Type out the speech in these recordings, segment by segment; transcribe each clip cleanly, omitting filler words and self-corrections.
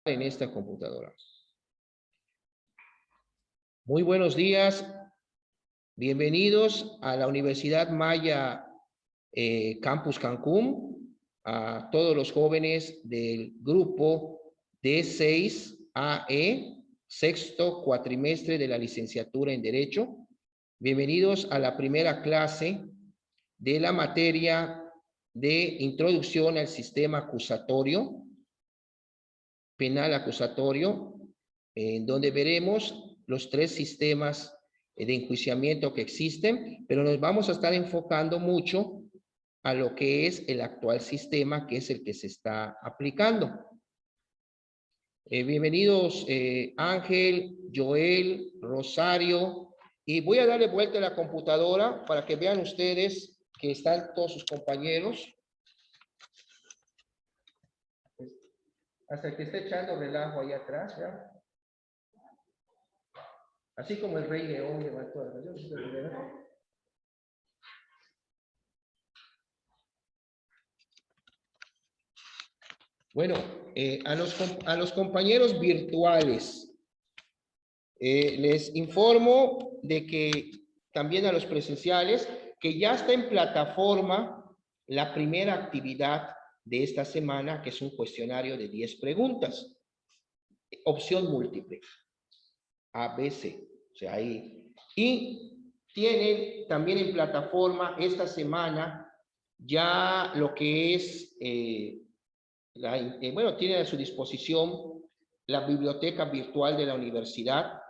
en esta computadora. Muy buenos días. Bienvenidos a la Universidad Maya Campus Cancún, a todos los jóvenes del grupo D6AE, sexto cuatrimestre de la licenciatura en Derecho. Bienvenidos a la primera clase de la materia de Introducción al Sistema Acusatorio, Penal Acusatorio, en donde veremos los tres sistemas de enjuiciamiento que existen, pero nos vamos a estar enfocando mucho a lo que es el actual sistema, que es el que se está aplicando. Bienvenidos Ángel, Joel, Rosario, y voy a darle vuelta a la computadora para que vean ustedes que están todos sus compañeros. Hasta que esté echando relajo ahí atrás, ¿ya? Así como el Rey León levantó la canción. Bueno, a los compañeros virtuales, les informo de que también a los presenciales, que ya está en plataforma la primera actividad de esta semana, que es un cuestionario de 10 preguntas. Opción múltiple. A, B, C. O sea, ahí. Y tienen también en plataforma esta semana ya lo que es, bueno, tienen a su disposición la biblioteca virtual de la universidad.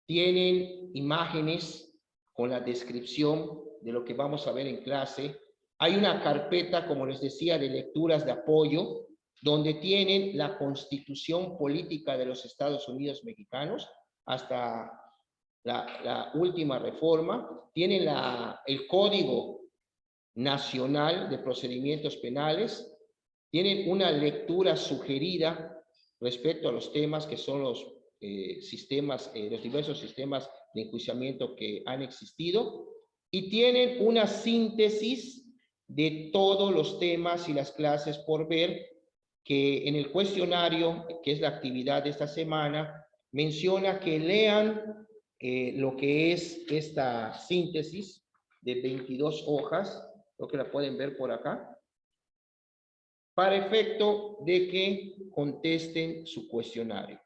Tienen imágenes con la descripción de lo que vamos a ver en clase. Hay una carpeta, como les decía, de lecturas de apoyo, donde tienen la Constitución Política de los Estados Unidos Mexicanos, hasta la última reforma. Tienen el Código Nacional de Procedimientos Penales. Tienen una lectura sugerida respecto a los temas que son los sistemas, los diversos sistemas de enjuiciamiento que han existido, y tienen una síntesis de todos los temas y las clases por ver, que en el cuestionario, que es la actividad de esta semana, menciona que lean lo que es esta síntesis de 22 hojas, lo que la pueden ver por acá, para efecto de que contesten su cuestionario.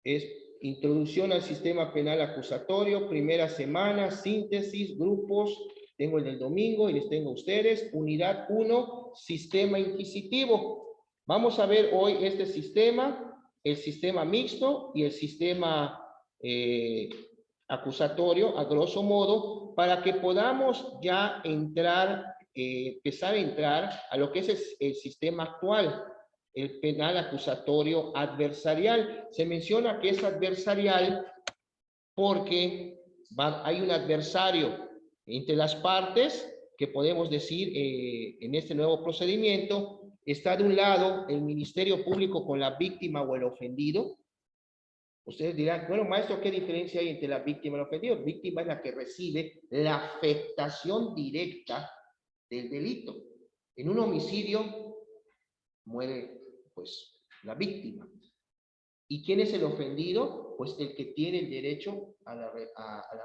Es introducción al sistema penal acusatorio, primera semana, síntesis, grupos, tengo el del domingo y les tengo a ustedes, unidad 1, sistema inquisitivo. Vamos a ver hoy este sistema, el sistema mixto y el sistema acusatorio, a grosso modo, para que podamos ya entrar, empezar a entrar a lo que es el sistema actual, el penal acusatorio adversarial. Se menciona que es adversarial porque hay un adversario entre las partes, que podemos decir en este nuevo procedimiento. Está de un lado el Ministerio Público con la víctima o el ofendido. Ustedes dirán, bueno, maestro, ¿qué diferencia hay entre la víctima y el ofendido? La víctima es la que recibe la afectación directa del delito. En un homicidio muere, pues, la víctima. ¿Y quién es el ofendido? Pues el que tiene el derecho a la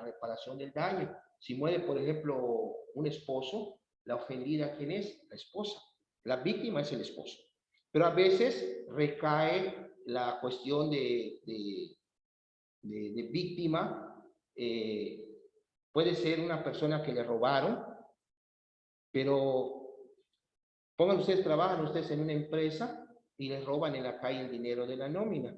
reparación del daño. Si muere, por ejemplo, un esposo, la ofendida, ¿quién es? La esposa. La víctima es el esposo. Pero a veces recae la cuestión de víctima. Puede ser una persona que le robaron, pero pongan ustedes, trabajan ustedes en una empresa y les roban en la calle el dinero de la nómina.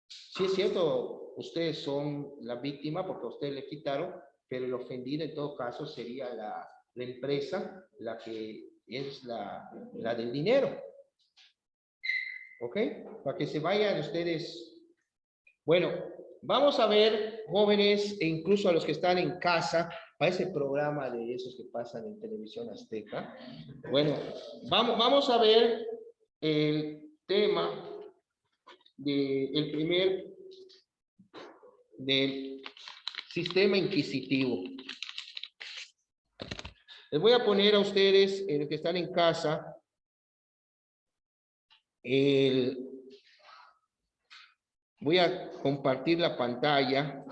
Sí es cierto, ustedes son la víctima porque a ustedes le quitaron, pero el ofendido en todo caso sería la empresa, la que es la del dinero. ¿Ok? Para que se vayan ustedes. Bueno, vamos a ver, jóvenes, e incluso a los que están en casa, para ese programa de esos que pasan en Televisión Azteca. Bueno, vamos a ver el tema del del sistema inquisitivo. Les voy a poner a ustedes, los que están en casa, Voy a compartir la pantalla.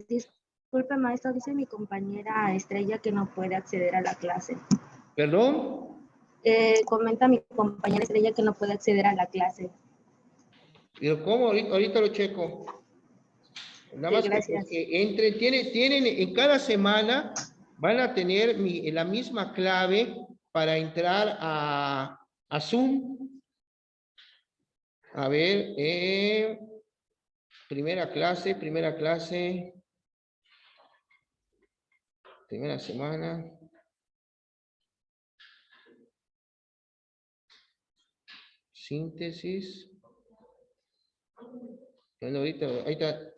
Disculpe, maestro, dice mi compañera Estrella que no puede acceder a la clase. ¿Perdón? Comenta mi compañera Estrella que no puede acceder a la clase. Pero ¿cómo? Ahorita lo checo. Nada más Sí, gracias. que tienen en cada semana van a tener la misma clave para entrar a Zoom. A ver, primera clase, primera semana. Síntesis. Bueno, ahorita,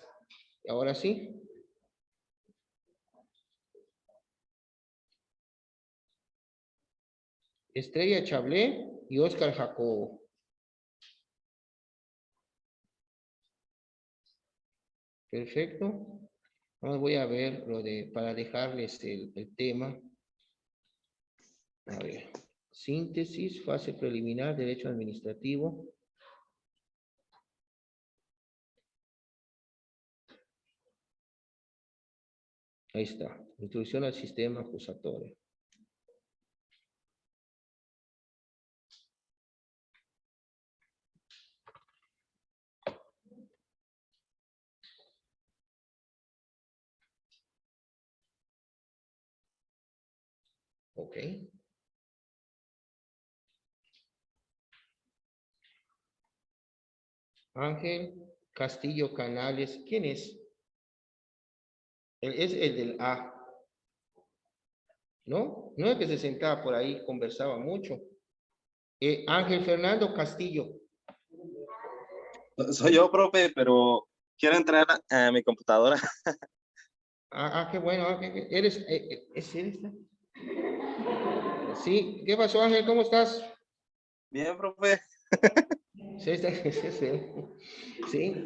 ahora sí. Estrella Chablé y Oscar Jacobo. Perfecto. Ahora voy a ver para dejarles el tema. A ver. Síntesis, fase preliminar, derecho administrativo. Ahí está. Introducción al sistema acusatorio. Ok. Ángel Castillo Canales. ¿Quién es? Es el del A. ¿No? No es que se sentaba por ahí, conversaba mucho. Ángel Fernando Castillo. Soy yo, profe, pero quiero entrar a mi computadora. Qué bueno. ¿Eres? ¿Es eres? Sí. ¿Qué pasó, Ángel? ¿Cómo estás? Bien, profe. Sí, sí.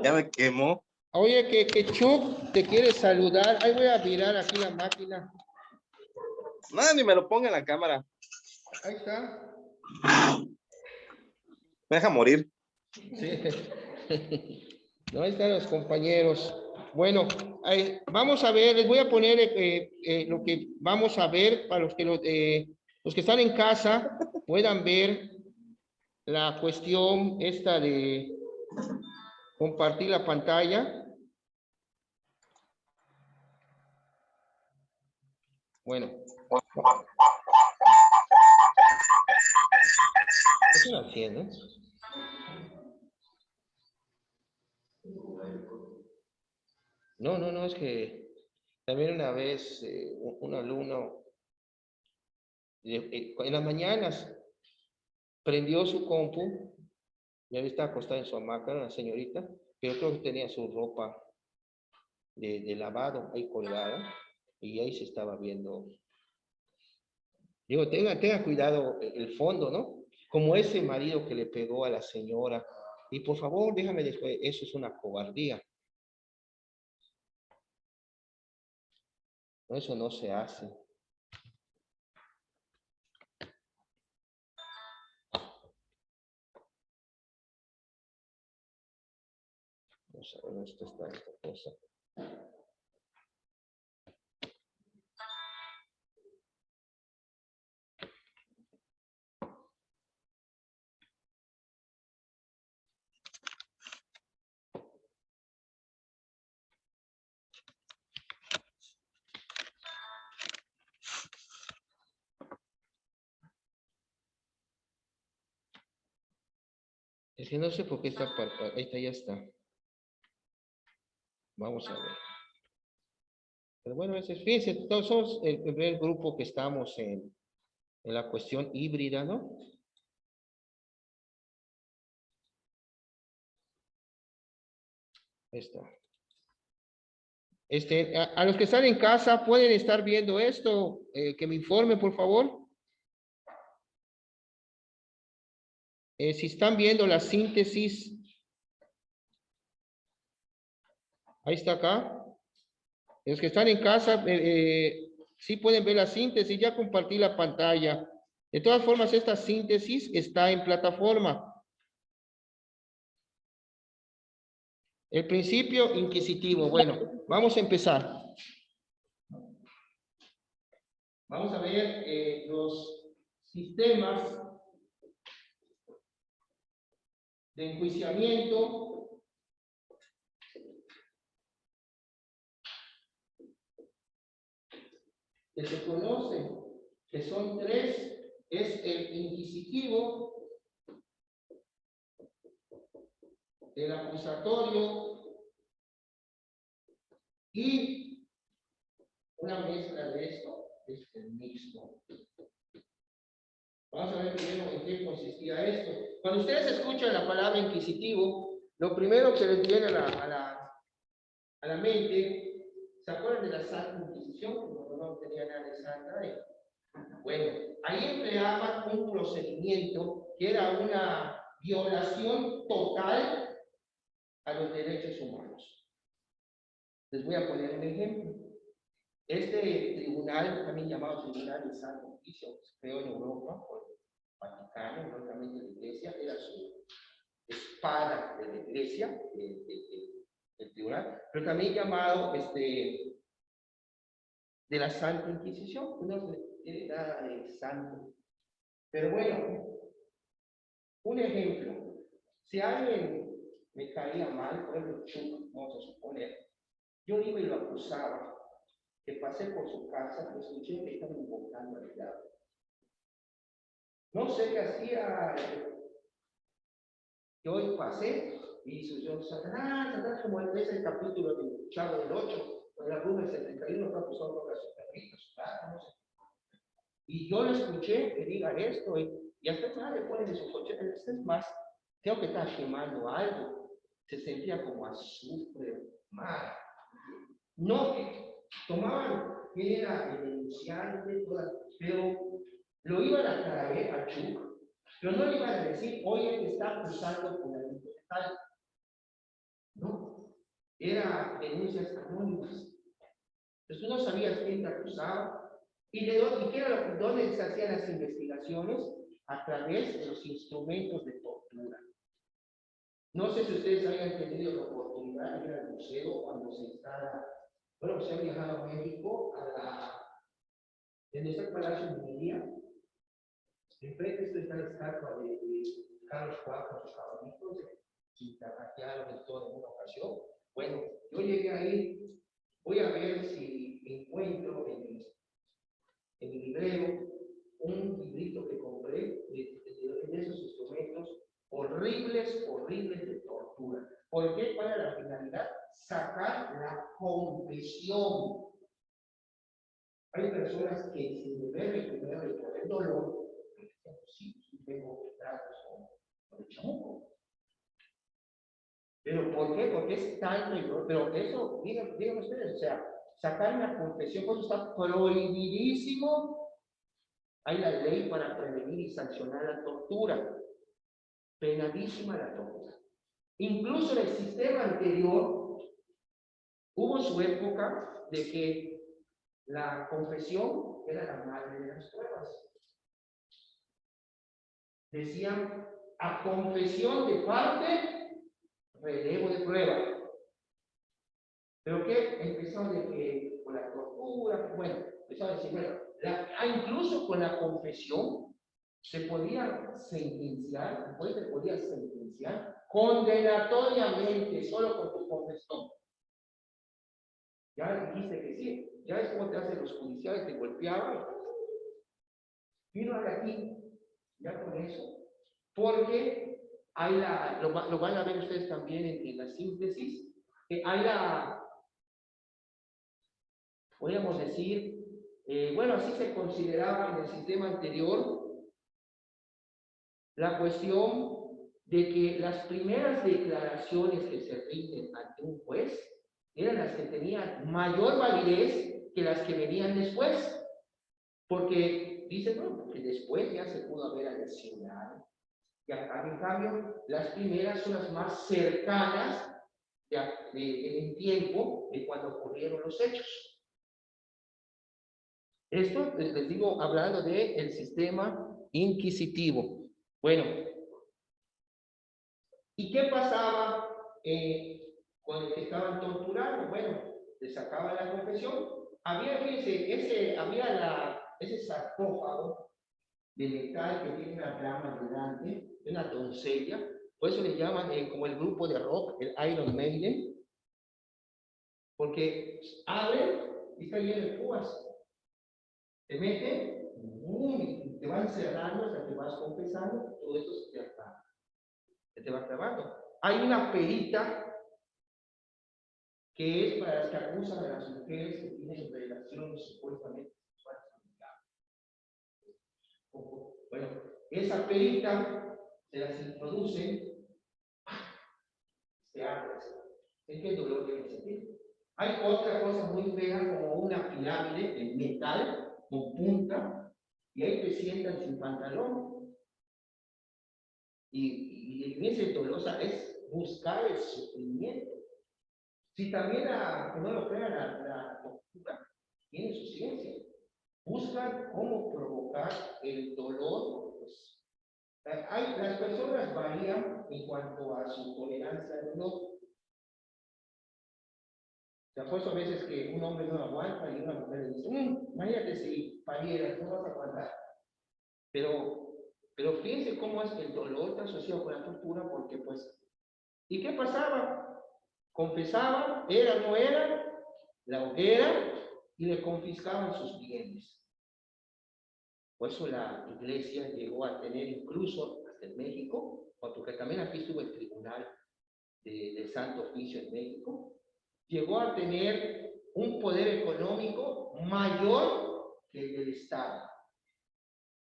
Ya me quemó. Oye, que Chuck te quiere saludar. Ahí voy a mirar aquí la máquina. No, ni me lo ponga en la cámara. Ahí está. Me deja morir. Sí. No, ahí están los compañeros. Bueno, vamos a ver, les voy a poner lo que vamos a ver para los que están en casa puedan ver la cuestión esta de compartir la pantalla. Bueno. ¿Qué están haciendo? No, es que también una vez un alumno en las mañanas prendió su compu, ya está acostada en su hamaca, una señorita, pero creo que tenía su ropa de lavado ahí colgada y ahí se estaba viendo. Digo, tenga cuidado el fondo, ¿no? Como ese marido que le pegó a la señora. Y por favor, déjame después, eso es una cobardía. No, eso no se hace. Vamos a ver, esto está esta cosa. Es que no sé por qué está ahí está, ya está. Vamos a ver. Pero bueno, fíjense, todos somos el primer grupo que estamos en la cuestión híbrida, ¿no? Ahí está. A los que están en casa, ¿pueden estar viendo esto? Que me informen, por favor. Si están viendo la síntesis. Ahí está acá. Los que están en casa, sí pueden ver la síntesis, ya compartí la pantalla. De todas formas, esta síntesis está en plataforma. El principio inquisitivo. Bueno, vamos a empezar. Vamos a ver los sistemas de enjuiciamiento que se conocen, que son tres. Es el inquisitivo, el acusatorio y una mezcla de esto es el mixto. Vamos a ver primero en qué consistía esto. Cuando ustedes escuchan la palabra inquisitivo, lo primero que les viene a la mente, ¿se acuerdan de la Santa Inquisición? Cuando no tenía nada de santa. Bueno, ahí empleaban un procedimiento que era una violación total a los derechos humanos. Les voy a poner un ejemplo. Este tribunal, también llamado Tribunal de Santo Oficio, se creó en Europa por el Vaticano, no solamente la Iglesia, era su espada de la Iglesia, el tribunal, pero también llamado de la Santa Inquisición, no tiene nada de santo. Pero bueno, un ejemplo, si alguien me caía mal, por ejemplo, Chuck, vamos a suponer, yo iba y lo acusaba, que pasé por su casa, que escuché que estaban invocando al diablo. No sé qué hacía, que hoy pasé y yo, Satanás, como es el capítulo del Chavo del 8, con la Rubén 71, fue acusado por los perritos, no sé. Y yo lo escuché que diga esto, y hasta que le ponen en su coche, es más, creo que está quemando algo, se sentía como azufre, mal. No, tomaban que era el denunciante, pero lo iban a traer a Chuck, pero no le iban a decir, oye, te está acusando con la tal. No, era denuncias anónimas. Entonces tú no sabías quién te acusaba y qué era dónde se hacían las investigaciones a través de los instrumentos de tortura. No sé si ustedes hayan tenido la oportunidad de ir al museo cuando se instala. Bueno, se ha viajado a México, en este Palacio de Minería. Enfrente está la estatua de Carlos IV con sus caballitos, y tapatearon y todo en una ocasión. Bueno, yo llegué ahí, voy a ver si encuentro en mi librero un librito que compré de esos instrumentos horribles de tortura. ¿Por qué? ¿Cuál era la finalidad? Sacar la confesión. Hay personas que sin deber primero y por el dolor, sí, tengo tratos con el chamuco. ¿Pero por qué? Porque es tanto, pero eso, díganme ustedes, o sea, sacar una confesión, cuando está prohibidísimo. Hay la ley para prevenir y sancionar la tortura. Penadísima la tortura. Incluso en el sistema anterior, hubo su época de que la confesión era la madre de las pruebas. Decían, a confesión de parte, relevo de prueba. ¿Pero qué? Empezaron de que con la tortura, bueno, empezaron a decir, bueno, incluso con la confesión se podía sentenciar, el juez se podía sentenciar condenatoriamente solo con tu confesión. Ya dijiste que sí, ya es como te hacen los judiciales, te golpeaban. Fírmale aquí, ya con eso, porque hay lo van a ver ustedes también en la síntesis, que hay podríamos decir, bueno, así se consideraba en el sistema anterior, la cuestión de que las primeras declaraciones que se rinden ante un juez eran las que tenían mayor validez que las que venían después, porque dicen, bueno, porque después ya se pudo haber aleccionado. Y acá, en cambio, las primeras son las más cercanas en tiempo de cuando ocurrieron los hechos. Esto les digo hablando del sistema inquisitivo. Bueno, ¿y qué pasaba con el que estaban torturando? Bueno, le sacaban la confesión. Había, fíjense, ese sarcófago de metal que tiene una rama delante, de una doncella, por eso le llaman como el grupo de rock, el Iron Maiden, porque abren y está lleno de púas. Te meten, y te van cerrando hasta que vas confesando, todo esto se te va clavando. Hay una perita que es para las que acusan a las mujeres que tienen relaciones supuestamente sexuales. Bueno, esa perita se las introducen, se abre, es que el dolor debe sentir. Hay otra cosa muy fea como una pirámide de metal con punta, y ahí te sientan sin pantalón. Y en ese dolor, o sea, es buscar el sufrimiento. Si también, que no lo crean, la tortura tiene su ciencia. Buscan cómo provocar el dolor. Pues, las personas varían en cuanto a su tolerancia al dolor. Se ha puesto a veces que un hombre no aguanta y una mujer le dice, imagínate si parieras, no vas a aguantar. Pero fíjense cómo es que el dolor está asociado con la tortura, porque pues, ¿y qué pasaba? Confesaban, era o no era, la hoguera, y le confiscaban sus bienes. Por eso la iglesia llegó a tener incluso, hasta en México, porque también aquí estuvo el tribunal del Santo Oficio en México, llegó a tener un poder económico mayor que el del Estado.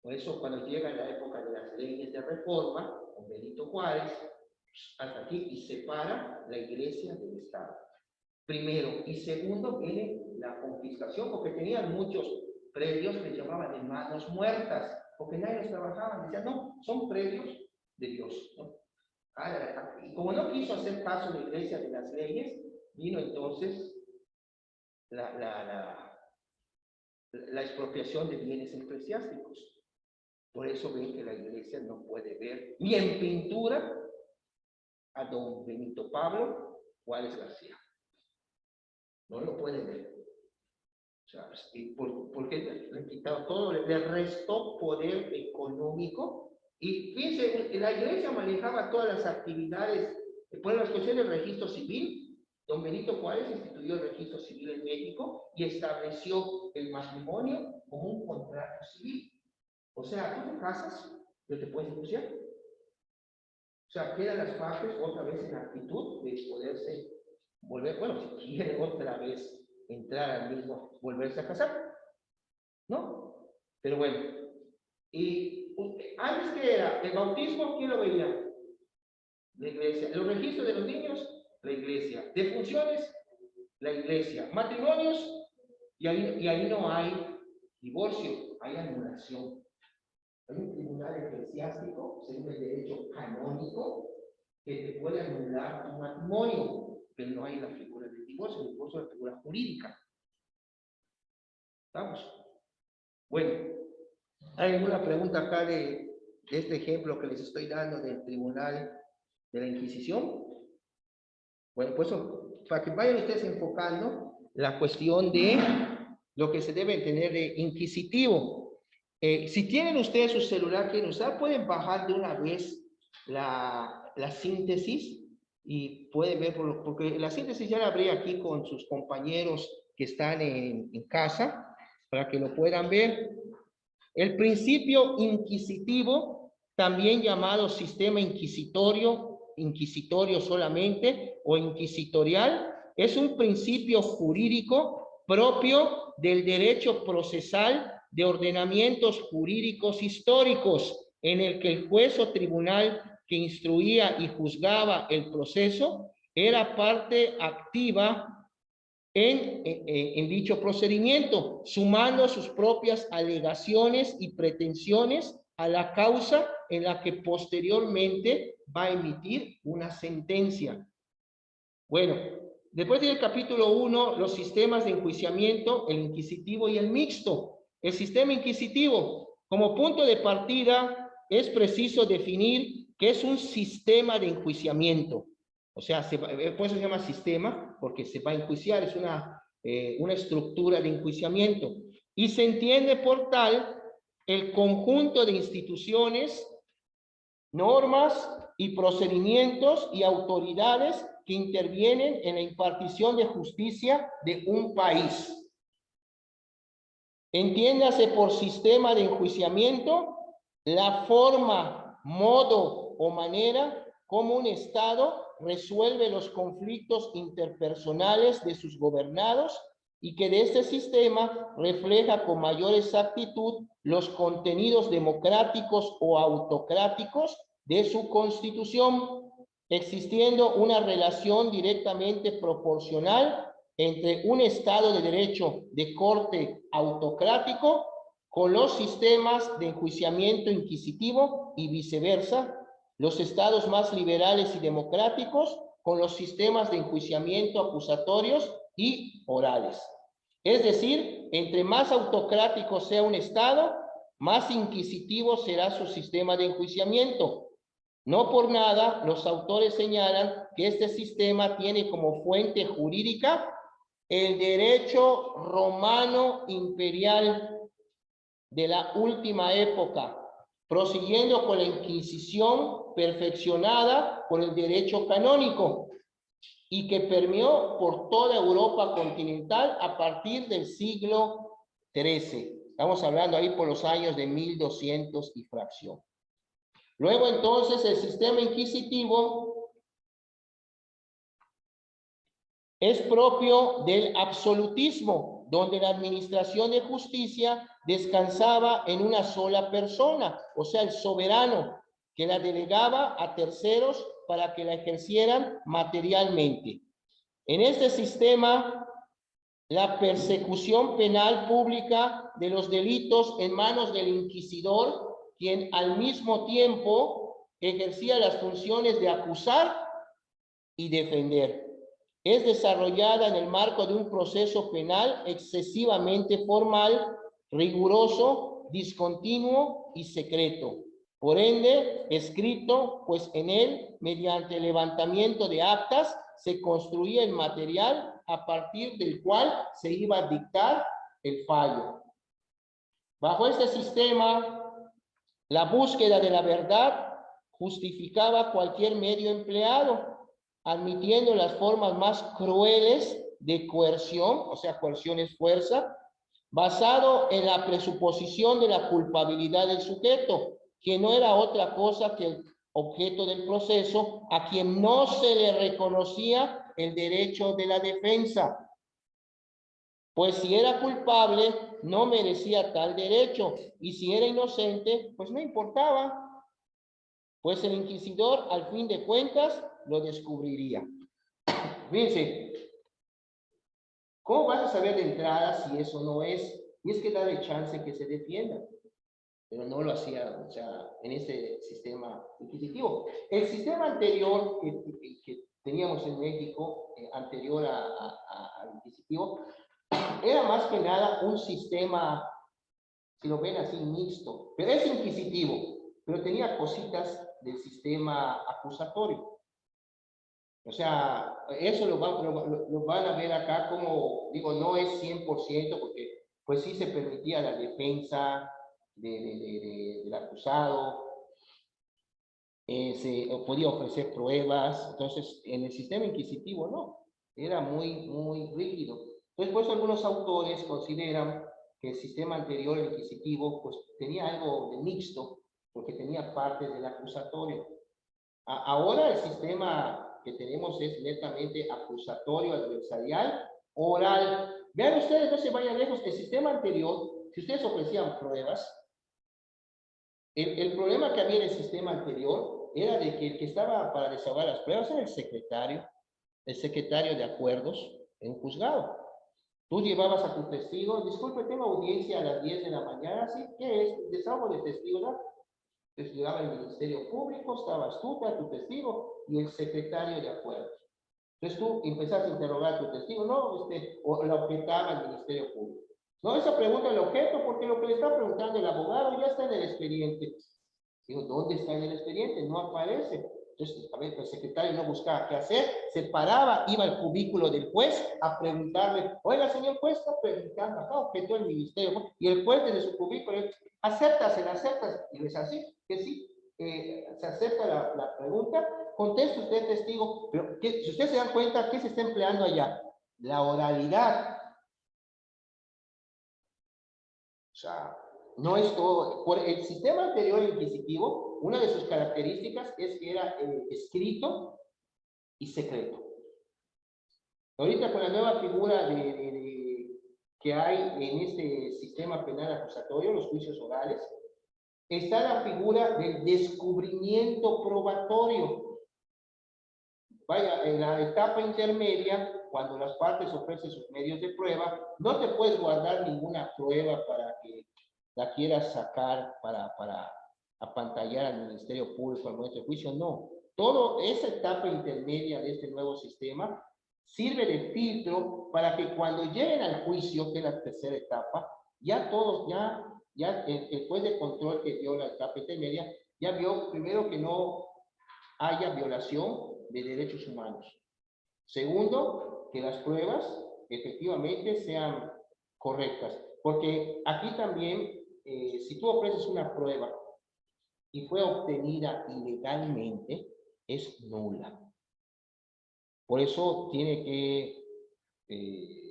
Por eso cuando llega la época de las leyes de reforma, con Benito Juárez, hasta aquí, y separa la iglesia del Estado. Primero. Y segundo, viene la confiscación, porque tenían muchos predios que llamaban de manos muertas, porque nadie los trabajaba. Decían, no, son predios de Dios, ¿no? Y como no quiso hacer caso la iglesia de las leyes, vino entonces la expropiación de bienes eclesiásticos. Por eso ven que la iglesia no puede ver ni en pintura a don Benito Pablo Juárez García. No lo puede ver. O sea, porque le han quitado todo, le restó poder económico. Y fíjense, la iglesia manejaba todas las actividades, por las cuestiones del registro civil. Don Benito Juárez instituyó el registro civil en México y estableció el matrimonio como un contrato civil. O sea, tú te casas, pero te puedes divorciar. O sea, quedan las partes otra vez en actitud de poderse volver, bueno, si quieren otra vez entrar al mismo, volverse a casar, ¿no? Pero bueno, y antes que era el bautismo, ¿quién lo veía? La iglesia. Los registros de los niños, la iglesia. Defunciones, la iglesia. Matrimonios, y ahí no hay divorcio, hay anulación. Hay un tribunal eclesiástico, según el derecho canónico, que te puede anular tu matrimonio, pero no hay la figura del divorcio. El divorcio es la figura jurídica. ¿Estamos? Bueno, ¿hay alguna pregunta acá de este ejemplo que les estoy dando del tribunal de la Inquisición? Bueno, pues para que vayan ustedes enfocando la cuestión de lo que se debe tener de inquisitivo. Si tienen ustedes su celular que usar, pueden bajar de una vez la síntesis y pueden ver, porque la síntesis ya la abrí aquí con sus compañeros que están en casa, para que lo puedan ver. El principio inquisitivo, también llamado sistema inquisitorio solamente, o inquisitorial, es un principio jurídico propio del derecho procesal de ordenamientos jurídicos históricos, en el que el juez o tribunal que instruía y juzgaba el proceso era parte activa en dicho procedimiento, sumando sus propias alegaciones y pretensiones a la causa en la que posteriormente va a emitir una sentencia. Bueno, después del capítulo 1, los sistemas de enjuiciamiento, el inquisitivo y el mixto. El sistema inquisitivo, como punto de partida, es preciso definir qué es un sistema de enjuiciamiento. O sea, por eso se llama sistema, porque se va a enjuiciar, es una estructura de enjuiciamiento. Y se entiende por tal el conjunto de instituciones, normas y procedimientos y autoridades que intervienen en la impartición de justicia de un país. Entiéndase por sistema de enjuiciamiento la forma, modo o manera como un Estado resuelve los conflictos interpersonales de sus gobernados y que de este sistema refleja con mayor exactitud los contenidos democráticos o autocráticos de su constitución, existiendo una relación directamente proporcional entre un Estado de derecho de corte autocrático con los sistemas de enjuiciamiento inquisitivo y viceversa, los estados más liberales y democráticos con los sistemas de enjuiciamiento acusatorios y orales. Es decir, entre más autocrático sea un estado, más inquisitivo será su sistema de enjuiciamiento. No por nada, los autores señalan que este sistema tiene como fuente jurídica el derecho romano imperial de la última época, prosiguiendo con la Inquisición perfeccionada por el derecho canónico y que permeó por toda Europa continental a partir del siglo XIII. Estamos hablando ahí por los años de 1200 y fracción. Luego entonces el sistema inquisitivo es propio del absolutismo, donde la administración de justicia descansaba en una sola persona, o sea, el soberano, que la delegaba a terceros para que la ejercieran materialmente. En este sistema, la persecución penal pública de los delitos en manos del inquisidor, quien al mismo tiempo ejercía las funciones de acusar y defender, es desarrollada en el marco de un proceso penal excesivamente formal, riguroso, discontinuo y secreto. Por ende, escrito, pues en él, mediante el levantamiento de actas, se construía el material a partir del cual se iba a dictar el fallo. Bajo este sistema, la búsqueda de la verdad justificaba cualquier medio empleado, admitiendo las formas más crueles de coerción, o sea, coerción es fuerza, basado en la presuposición de la culpabilidad del sujeto, que no era otra cosa que el objeto del proceso, a quien no se le reconocía el derecho de la defensa. Pues si era culpable, no merecía tal derecho, y si era inocente, pues no importaba, pues el inquisidor, al fin de cuentas, lo descubriría. Fíjense, ¿cómo vas a saber de entrada si eso no es? Y es que darle chance que se defienda. Pero no lo hacía, o sea, en ese sistema inquisitivo. El sistema anterior que teníamos en México, anterior al inquisitivo, era más que nada un sistema, si lo ven así, mixto, pero es inquisitivo, pero tenía cositas del sistema acusatorio. O sea, eso lo van a ver acá como, digo, no es 100%, porque pues sí se permitía la defensa del acusado, se podía ofrecer pruebas. Entonces en el sistema inquisitivo no, era muy rígido. Entonces por eso algunos autores consideran que el sistema anterior, el inquisitivo, pues tenía algo de mixto, porque tenía partes del acusatorio. Ahora el sistema que tenemos es netamente acusatorio, adversarial, oral. Vean ustedes, no se vayan lejos, el sistema anterior, si ustedes ofrecían pruebas, el problema que había en el sistema anterior era de que el que estaba para desahogar las pruebas era el secretario de acuerdos en un juzgado. Tú llevabas a tu testigo, disculpe, tengo audiencia a las 10 de la mañana, ¿sí? ¿Qué es? Desahogo de testigos, ¿no? Entonces llegaba el Ministerio Público, estabas tú, tu testigo y el secretario de acuerdos. Entonces tú empezás a interrogar a tu testigo, no, o la objetaba el Ministerio Público. No, esa pregunta el objeto, porque lo que le está preguntando el abogado ya está en el expediente. Digo, ¿dónde está en el expediente? No aparece. Entonces, a ver, el secretario no buscaba qué hacer, se paraba, iba al cubículo del juez a preguntarle, oiga, señor juez, está preguntando acá, objetó el ministerio, y el juez desde su cubículo, aceptas, y les así, que sí, se acepta la pregunta, conteste usted, testigo, pero si ustedes se dan cuenta, ¿qué se está empleando allá? La oralidad. O sea, no es todo. Por el sistema anterior inquisitivo, una de sus características es que era escrito y secreto. Ahorita con la nueva figura que hay en este sistema penal acusatorio, los juicios orales, está la figura del descubrimiento probatorio. Vaya, en la etapa intermedia, cuando las partes ofrecen sus medios de prueba, no te puedes guardar ninguna prueba para que la quieras sacar para apantallar al Ministerio Público al momento de juicio, no. Toda esa etapa intermedia de este nuevo sistema sirve de filtro para que cuando lleguen al juicio, que es la tercera etapa, ya todos, ya el juez de control que dio la etapa intermedia, ya vio primero que no haya violación de derechos humanos. Segundo, que las pruebas efectivamente sean correctas. Porque aquí también, si tú ofreces una prueba y fue obtenida ilegalmente, es nula. Por eso tiene que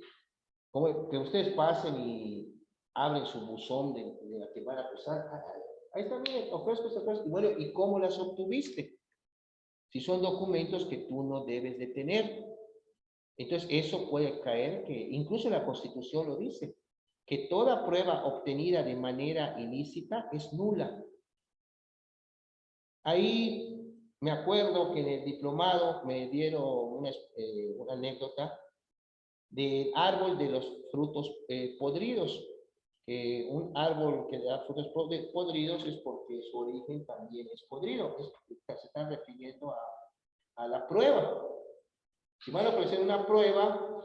ustedes pasen y abren su buzón de la que van a acusar. Ahí está, miren, ofrezco esta cosa. Y bueno, ¿y cómo las obtuviste? Si son documentos que tú no debes de tener. Entonces, eso puede caer, que incluso la Constitución lo dice, que toda prueba obtenida de manera ilícita es nula. Ahí me acuerdo que en el diplomado me dieron una anécdota del árbol de los frutos podridos. Un árbol que da frutos podridos es porque su origen también es podrido. Se están refiriendo a la prueba. Si van a ofrecer una prueba,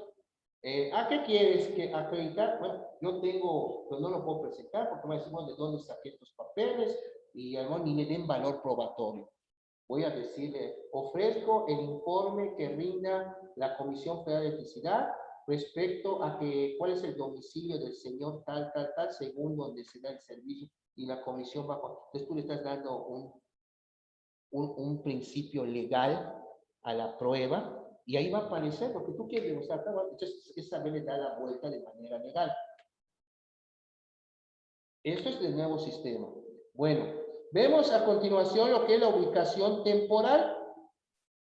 ¿a qué quieres acreditar? Bueno, yo tengo, pero no lo puedo presentar porque me decimos de dónde saqué estos papeles y además ni me den valor probatorio. Voy a decirle, ofrezco el informe que rinda la Comisión Federal de Electricidad respecto a cuál es el domicilio del señor tal, según donde se da el servicio, y la comisión va. Entonces tú le estás dando un principio legal a la prueba, y ahí va a aparecer, porque tú quieres demostrar, entonces esa vez le da la vuelta de manera legal. Esto es del nuevo sistema. Bueno, vemos a continuación lo que es la ubicación temporal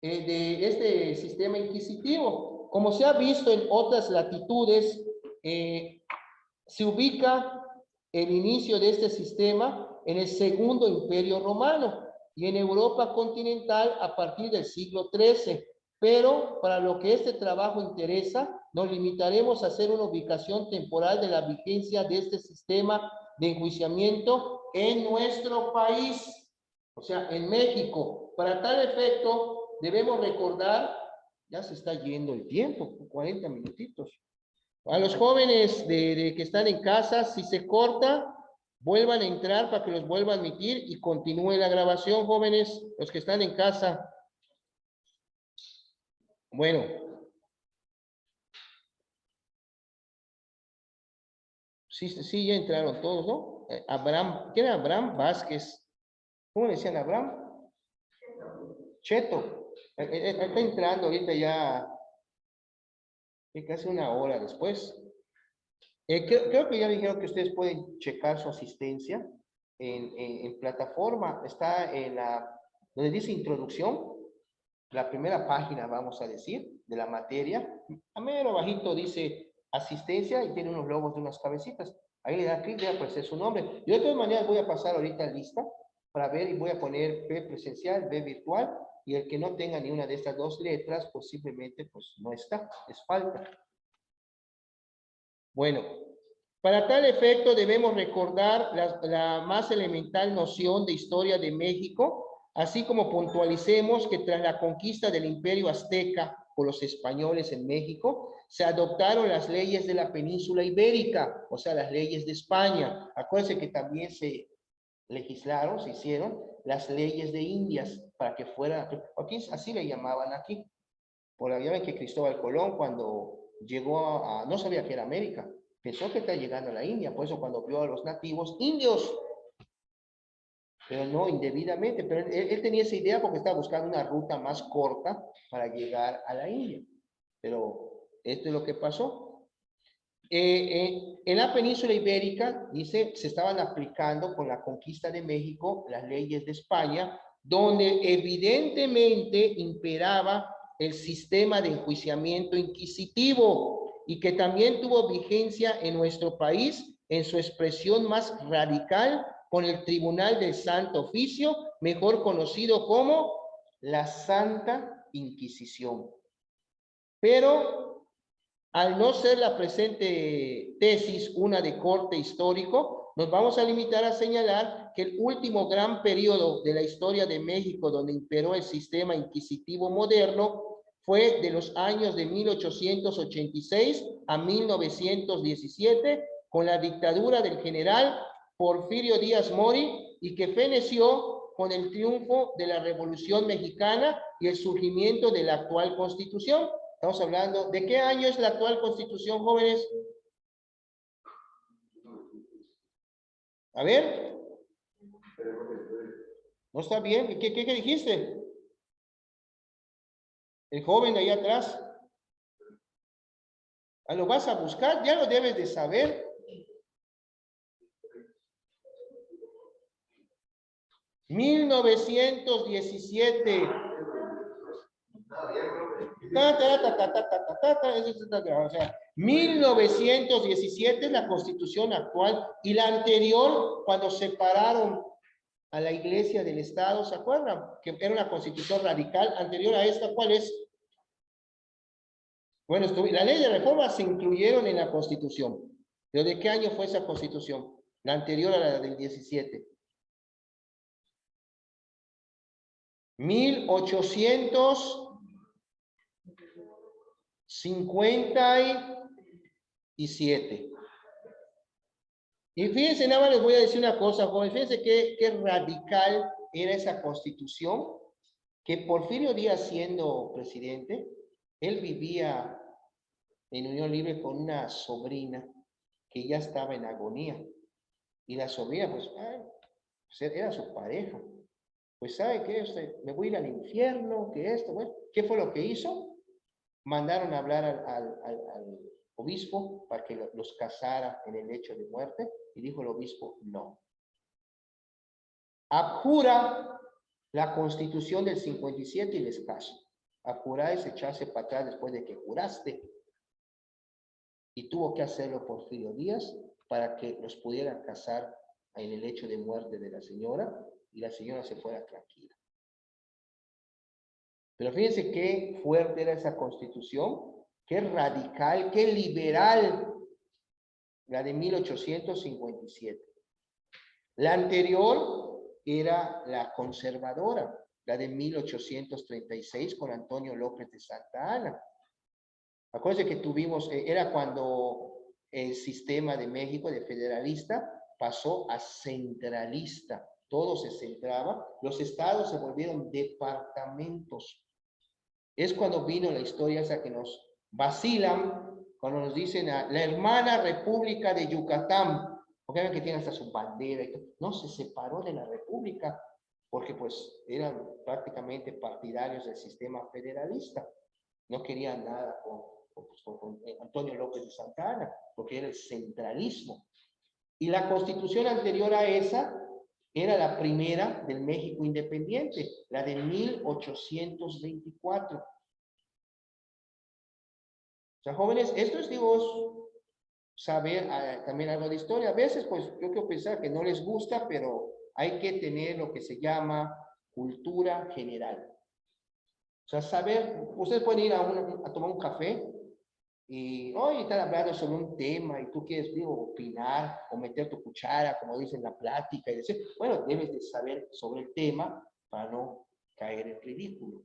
de este sistema inquisitivo. Como se ha visto en otras latitudes, se ubica el inicio de este sistema en el Segundo Imperio Romano y en Europa continental a partir del siglo XIII. Pero para lo que este trabajo interesa, nos limitaremos a hacer una ubicación temporal de la vigencia de este sistema de enjuiciamiento en nuestro país, o sea, en México. Para tal efecto, debemos recordar, ya se está yendo el tiempo, 40 minutitos. A los jóvenes que están en casa, si se corta, vuelvan a entrar para que los vuelva a admitir y continúe la grabación, jóvenes, los que están en casa. Bueno. Sí, ya entraron todos, ¿no? Abraham, ¿quién era Abraham Vázquez? ¿Cómo le decían Abraham? Cheto. Está entrando ahorita ya, casi una hora después. Creo que ya dijeron que ustedes pueden checar su asistencia en plataforma. Está en donde dice introducción, la primera página, vamos a decir, de la materia. A medio bajito dice asistencia y tiene unos logos de unas cabecitas. Ahí le da clic y va a aparecer su nombre. Yo de todas maneras voy a pasar ahorita lista para ver y voy a poner B presencial, B virtual, y el que no tenga ni una de estas dos letras, pues simplemente pues no está, es falta. Bueno, para tal efecto debemos recordar la más elemental noción de historia de México, así como puntualicemos que tras la conquista del Imperio Azteca por los españoles en México, se adoptaron las leyes de la península ibérica, o sea, las leyes de España. Acuérdense que también se legislaron, se hicieron las leyes de Indias para que fuera, aquí así le llamaban aquí. Por la llave que Cristóbal Colón cuando llegó no sabía que era América, pensó que está llegando a la India, por eso cuando vio a los nativos indios, pero no indebidamente, pero él tenía esa idea porque estaba buscando una ruta más corta para llegar a la India, pero esto es lo que pasó. En la península ibérica, dice, se estaban aplicando con la conquista de México las leyes de España, donde evidentemente imperaba el sistema de enjuiciamiento inquisitivo y que también tuvo vigencia en nuestro país en su expresión más radical con el Tribunal del Santo Oficio, mejor conocido como la Santa Inquisición. Pero al no ser la presente tesis una de corte histórico, nos vamos a limitar a señalar que el último gran periodo de la historia de México donde imperó el sistema inquisitivo moderno fue de los años de 1886 a 1917, con la dictadura del general Porfirio Díaz Mori, y que feneció con el triunfo de la Revolución Mexicana y el surgimiento de la actual Constitución. Estamos hablando, ¿de qué año es la actual Constitución, jóvenes? A ver. ¿No está bien? ¿Qué dijiste? El joven de allá atrás. ¿Lo vas a buscar? Ya lo debes de saber. ...1917... O sea, 1917 es la constitución actual y la anterior cuando separaron a la iglesia del Estado, ¿se acuerdan? Que era una constitución radical anterior a esta, ¿cuál es? Bueno, la ley de reforma se incluyeron en la constitución. ¿Pero de qué año fue esa constitución? La anterior a la del 17. 1857. Y fíjense, nada más les voy a decir una cosa, joven. Fíjense qué radical era esa constitución, que Porfirio Díaz, siendo presidente, él vivía en unión libre con una sobrina que ya estaba en agonía. Y la sobrina, pues era su pareja. Pues, ¿sabe qué? Me voy a ir al infierno, que esto, bueno. ¿Qué fue lo que hizo? Mandaron a hablar al obispo para que los casara en el lecho de muerte, y dijo el obispo, no. Abjura la Constitución del 57 y les caso. Abjurar es echarse para atrás después de que juraste. Y tuvo que hacerlo Porfirio Díaz para que los pudieran casar en el lecho de muerte de la señora y la señora se fuera tranquila. Pero fíjense qué fuerte era esa constitución, qué radical, qué liberal, la de 1857. La anterior era la conservadora, la de 1836 con Antonio López de Santa Anna. Acuérdense que tuvimos, era cuando el sistema de México de federalista pasó a centralista. Todo se centraba, los estados se volvieron departamentos. Es cuando vino la historia esa que nos vacilan, cuando nos dicen la hermana República de Yucatán, porque ven que tiene hasta su bandera y todo. No, se separó de la República, porque pues eran prácticamente partidarios del sistema federalista. No querían nada con Antonio López de Santa Anna, porque era el centralismo. Y la constitución anterior a esa era la primera del México independiente, la de 1824. O sea, jóvenes, esto es, digo, saber también algo de historia. A veces, pues, yo quiero pensar que no les gusta, pero hay que tener lo que se llama cultura general. O sea, saber, ustedes pueden ir a tomar un café y hoy están hablando sobre un tema y tú quieres, digo, opinar o meter tu cuchara, como dicen, en la plática y decir, bueno, debes de saber sobre el tema para no caer en ridículo.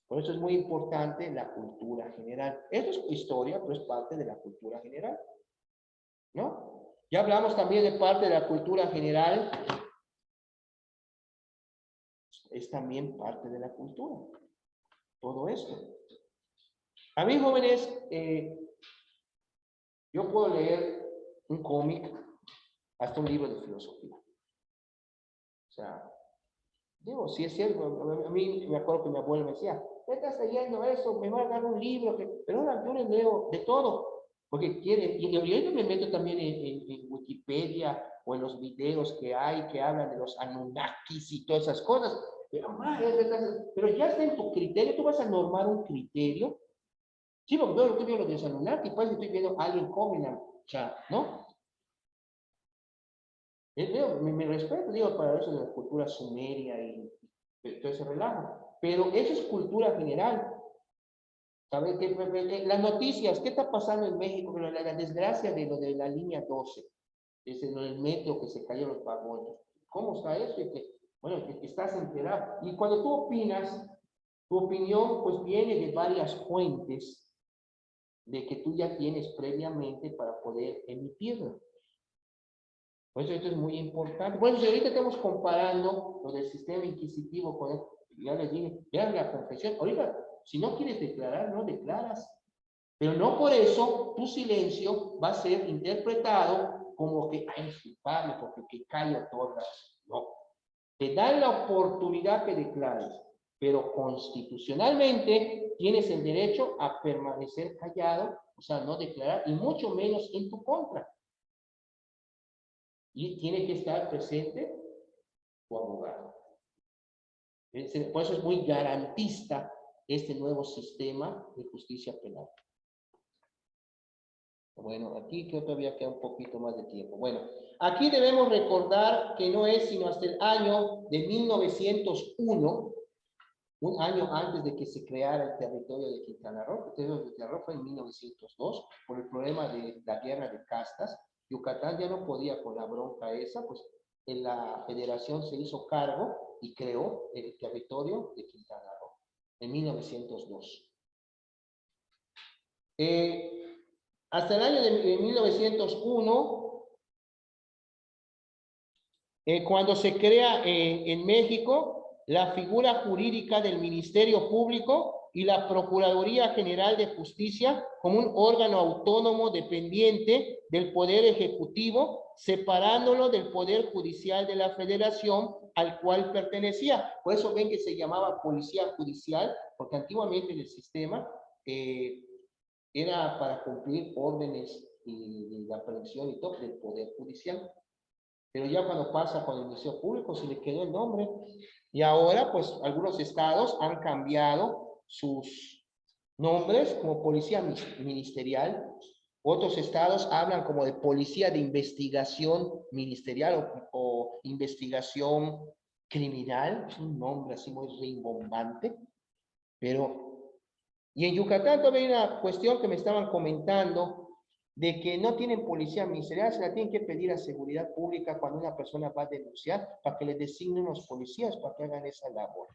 Por eso es muy importante la cultura general. Esto es historia, pero es parte de la cultura general, ¿no? Ya hablamos también de parte de la cultura general. Es también parte de la cultura. Todo esto. A mí, jóvenes, yo puedo leer un cómic, hasta un libro de filosofía. O sea, digo, si es cierto, a mí me acuerdo que mi abuelo me decía, ¿qué estás leyendo eso? Me va a dar un libro, pero ahora yo les leo de todo, porque quieren, y yo me meto también en Wikipedia o en los videos que hay que hablan de los Anunnakis y todas esas cosas, pero ya está en tu criterio, tú vas a normar un criterio. Sí, porque yo estoy viendo los de Anunnaki, pues estoy viendo a alguien Covenant, o sea, ¿no? Me respeto, digo, para eso de la cultura sumeria y todo ese relajo. Pero eso es cultura general. ¿Sabes? Las noticias, ¿qué está pasando en México? La desgracia de lo de la línea 12, desde lo del metro que se cayó los vagones. ¿Cómo está eso? Y bueno, que estás enterado. Y cuando tú opinas, tu opinión pues viene de varias fuentes de que tú ya tienes previamente para poder emitirlo. Por eso esto es muy importante. Bueno, si ahorita estamos comparando lo del sistema inquisitivo con, ya les dije, vean la confesión. Ahorita, si no quieres declarar, no declaras. Pero no por eso tu silencio va a ser interpretado como que es culpable, porque que calla otorgas. No. Te dan la oportunidad que declares, pero constitucionalmente tienes el derecho a permanecer callado, o sea, no declarar, y mucho menos en tu contra. Y tiene que estar presente tu abogado. Por eso es muy garantista este nuevo sistema de justicia penal. Bueno, aquí creo que todavía queda un poquito más de tiempo. Bueno, aquí debemos recordar que no es sino hasta el año de 1901, un año antes de que se creara el territorio de Quintana Roo. El territorio de Quintana Roo fue en 1902, por el problema de la guerra de castas. Yucatán ya no podía con la bronca esa, pues en la federación se hizo cargo y creó el territorio de Quintana Roo en 1902. Hasta el año de 1901, cuando se crea en México la figura jurídica del Ministerio Público y la Procuraduría General de Justicia como un órgano autónomo dependiente del Poder Ejecutivo, separándolo del Poder Judicial de la Federación al cual pertenecía. Por eso ven que se llamaba Policía Judicial, porque antiguamente en el sistema era para cumplir órdenes y la aprehensión y todo del Poder Judicial. Pero ya cuando pasa con el Ministerio Público se le quedó el nombre. Y ahora, pues, algunos estados han cambiado sus nombres como Policía Ministerial. Otros estados hablan como de Policía de Investigación Ministerial o Investigación Criminal. Es un nombre así muy rimbombante. Pero y en Yucatán todavía hay una cuestión que me estaban comentando de que no tienen policía ministerial, se la tienen que pedir a seguridad pública cuando una persona va a denunciar para que le designen unos policías para que hagan esa labor.